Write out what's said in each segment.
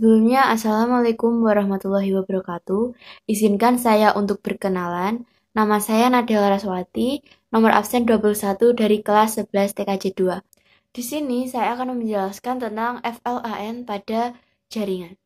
Sebelumnya, Assalamualaikum warahmatullahi wabarakatuh. Izinkan saya untuk berkenalan. Nama saya Nadela Raswati, nomor absen 21 dari kelas 11 TKJ 2. Di sini saya akan menjelaskan tentang FLAN pada jaringan.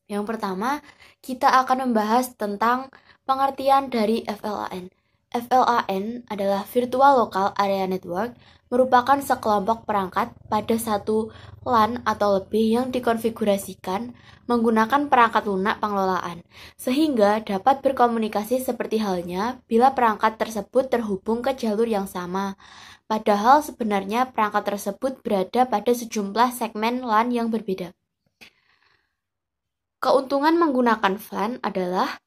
Yang pertama, kita akan membahas tentang pengertian dari FLAN. FLAN adalah Virtual Local Area Network, merupakan sekelompok perangkat pada satu LAN atau lebih yang dikonfigurasikan menggunakan perangkat lunak pengelolaan, sehingga dapat berkomunikasi seperti halnya bila perangkat tersebut terhubung ke jalur yang sama. Padahal sebenarnya perangkat tersebut berada pada sejumlah segmen LAN yang berbeda. Keuntungan menggunakan VLAN adalah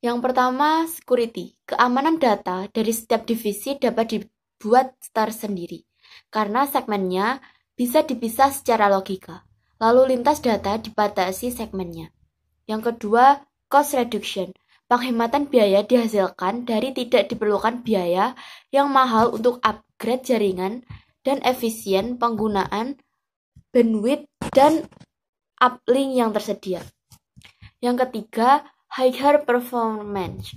yang pertama, security. Keamanan data dari setiap divisi dapat dibuat tersendiri, karena segmennya bisa dipisah secara logika. Lalu lintas data dibatasi segmennya. Yang kedua, cost reduction. Penghematan biaya dihasilkan dari tidak diperlukan biaya yang mahal untuk upgrade jaringan dan efisien penggunaan bandwidth dan uplink yang tersedia. Yang ketiga, higher performance.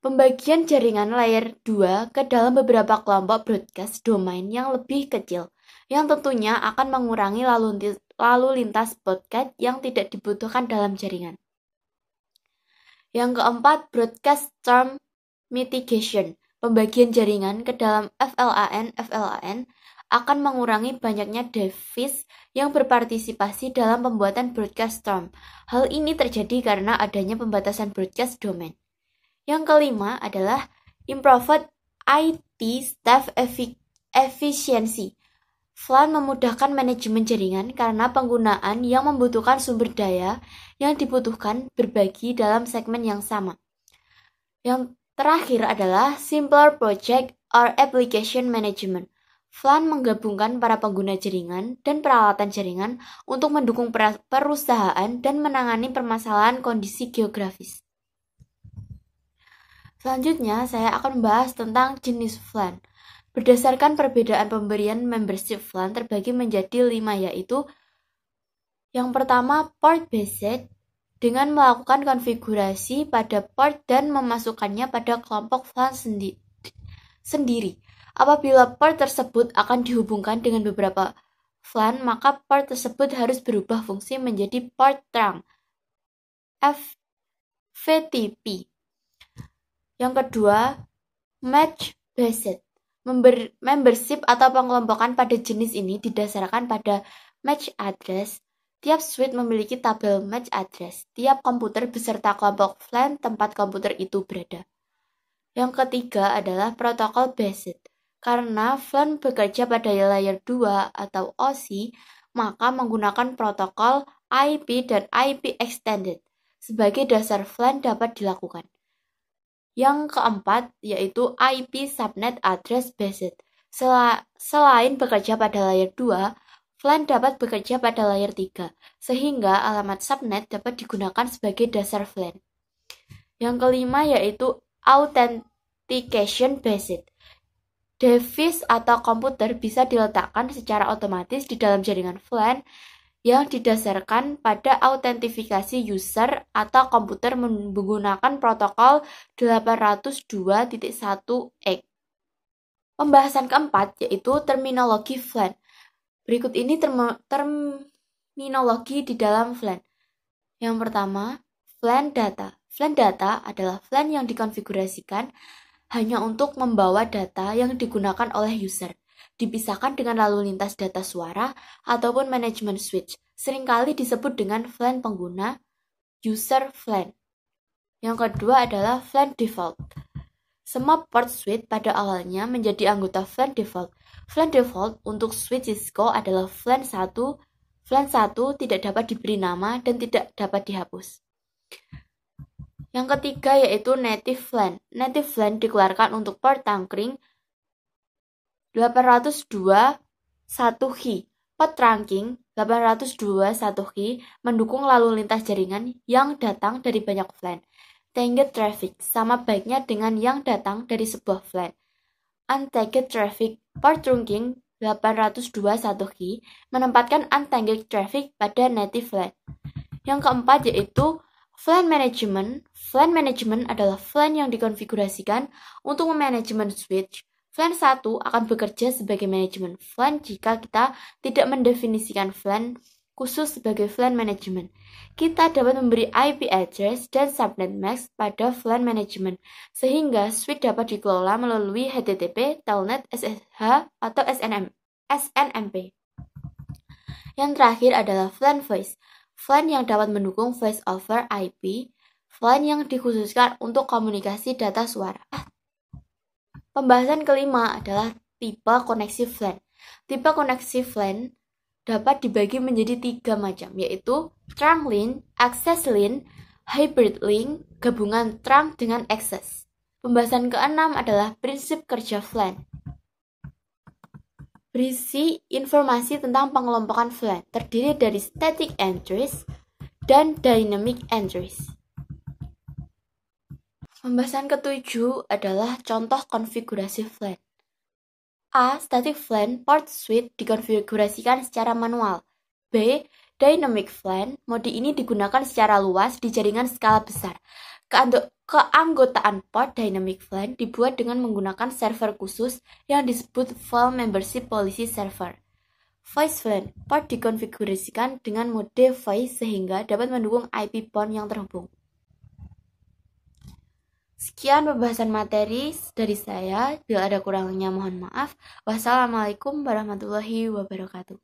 Pembagian jaringan layer 2 ke dalam beberapa kelompok broadcast domain yang lebih kecil, yang tentunya akan mengurangi lalu lintas broadcast yang tidak dibutuhkan dalam jaringan. Yang keempat, broadcast term mitigation. Pembagian jaringan ke dalam FLAN akan mengurangi banyaknya device yang berpartisipasi dalam pembuatan broadcast term. Hal ini terjadi karena adanya pembatasan broadcast domain. Yang kelima adalah improved IT staff efficiency. VLAN memudahkan manajemen jaringan karena penggunaan yang membutuhkan sumber daya yang dibutuhkan berbagi dalam segmen yang sama. Yang terakhir adalah simpler project or application management. VLAN menggabungkan para pengguna jaringan dan peralatan jaringan untuk mendukung perusahaan dan menangani permasalahan kondisi geografis. Selanjutnya, saya akan membahas tentang jenis VLAN. Berdasarkan perbedaan pemberian membership VLAN terbagi menjadi 5, yaitu yang pertama, port-based, dengan melakukan konfigurasi pada port dan memasukkannya pada kelompok VLAN sendiri. Apabila port tersebut akan dihubungkan dengan beberapa VLAN, maka port tersebut harus berubah fungsi menjadi port trunk (VTP). Yang kedua, match-based. Membership atau pengelompokan pada jenis ini didasarkan pada match address. Tiap switch memiliki tabel match address tiap komputer beserta kelompok VLAN tempat komputer itu berada. Yang ketiga adalah protokol based. Karena VLAN bekerja pada layer 2 atau OSI, maka menggunakan protokol IP dan IP extended sebagai dasar VLAN dapat dilakukan. Yang keempat yaitu IP subnet address based. Selain bekerja pada layer 2, VLAN dapat bekerja pada layer 3, sehingga alamat subnet dapat digunakan sebagai dasar VLAN. Yang kelima yaitu authentication based. Device atau komputer bisa diletakkan secara otomatis di dalam jaringan VLAN yang didasarkan pada autentifikasi user atau komputer menggunakan protokol 802.1x. Pembahasan keempat yaitu terminologi VLAN. Berikut ini terminologi di dalam VLAN. Yang pertama, VLAN data. VLAN data adalah VLAN yang dikonfigurasikan hanya untuk membawa data yang digunakan oleh user, dipisahkan dengan lalu lintas data suara ataupun manajemen switch. Seringkali disebut dengan VLAN pengguna, user VLAN. Yang kedua adalah VLAN default. Semua port switch pada awalnya menjadi anggota VLAN default. VLAN default untuk switch Cisco adalah VLAN 1. VLAN 1 tidak dapat diberi nama dan tidak dapat dihapus. Yang ketiga yaitu native VLAN. Native VLAN dikeluarkan untuk port trunking 802.1H. Port trunking 802.1H mendukung lalu lintas jaringan yang datang dari banyak VLAN. Tagged traffic sama baiknya dengan yang datang dari sebuah VLAN. Untagged traffic. Port trunking 802.1 key menempatkan untangled traffic pada native LAN. Yang keempat yaitu VLAN management. VLAN management adalah VLAN yang dikonfigurasikan untuk memanajemen switch. VLAN 1 akan bekerja sebagai manajemen VLAN jika kita tidak mendefinisikan VLAN khusus sebagai VLAN management. Kita dapat memberi IP address dan subnet mask pada VLAN management, sehingga switch dapat dikelola melalui HTTP, Telnet, SSH, atau SNMP. Yang terakhir adalah VLAN voice. VLAN yang dapat mendukung voice over IP, VLAN yang dikhususkan untuk komunikasi data suara. Pembahasan kelima adalah tipe koneksi VLAN. Tipe koneksi VLAN dapat dibagi menjadi 3 macam, yaitu trunk link, access link, hybrid link, gabungan trunk dengan access. Pembahasan keenam adalah prinsip kerja VLAN. Berisi informasi tentang pengelompokan VLAN, terdiri dari static entries dan dynamic entries. Pembahasan ketujuh adalah contoh konfigurasi VLAN. A. Static VLAN port switch dikonfigurasikan secara manual. B. Dynamic VLAN, mode ini digunakan secara luas di jaringan skala besar. Keanggotaan port Dynamic VLAN dibuat dengan menggunakan server khusus yang disebut File Membership Policy Server. Voice VLAN, port dikonfigurasikan dengan mode voice sehingga dapat mendukung IP port yang terhubung. Sekian pembahasan materi dari saya. Bila ada kurangnya mohon maaf. Wassalamualaikum warahmatullahi wabarakatuh.